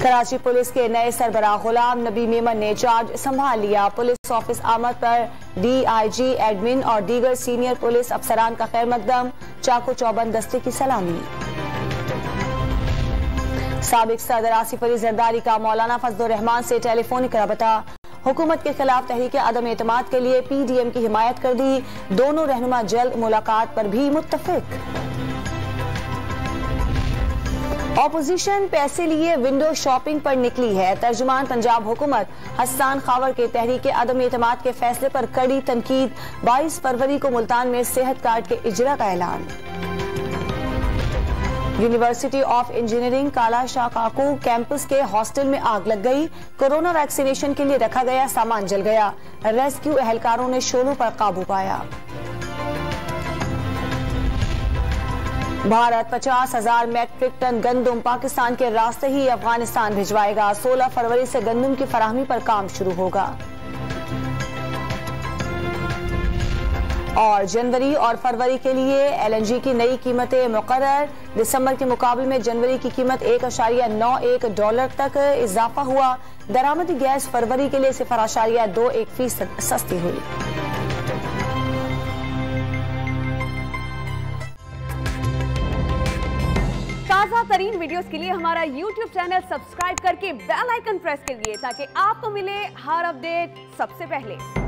Karachi police के नए सरबराह गुलाम नबी मेमन ने चार्ज संभाल लिया। पुलिस ऑफिस आमद पर DIG एडमिन और दीगर सीनियर पुलिस अफसरान का खैर मकदम। चाको चौबंद दस्ते की सलामी। साबिक सदर आसिफ अली जरदारी का मौलाना फजलुर रहमान से टेलीफोनिक रबता। हुकूमत के खिलाफ तहरीक अदम एतमाद के लिए PDM की हिमायत कर दी। दोनों रहनुमा जल्द मुलाकात पर भी मुत्तफिक। ऑपोजिशन पैसे लिए विंडो शॉपिंग पर निकली है। तर्जुमान पंजाब हुकूमत हसन खावर के तहरीक अदम एतमाद के फैसले पर कड़ी तनकीद। 22 फरवरी को मुल्तान में सेहत कार्ड के इजरा का ऐलान। यूनिवर्सिटी ऑफ इंजीनियरिंग काला शाह काकू कैंपस के हॉस्टल में आग लग गई। कोरोना वैक्सीनेशन के लिए रखा गया सामान जल गया। रेस्क्यू एहलकारों ने शोलों पर काबू पाया। भारत 50,000 मैट्रिक टन गंदम पाकिस्तान के रास्ते ही अफगानिस्तान भिजवाएगा। 16 फरवरी से गंदम की फराहमी पर काम शुरू होगा। और जनवरी और फरवरी के लिए LNG की नई कीमतें मुकर्रर। दिसंबर के मुकाबले में जनवरी की कीमत $1.91 तक इजाफा हुआ। दरामदी गैस फरवरी के लिए 0.21% सस्ती हुई। ताज़ा तरीन वीडियोस के लिए हमारा YouTube चैनल सब्सक्राइब करके बेल आइकन प्रेस करिए ताकि आपको मिले हर अपडेट सबसे पहले।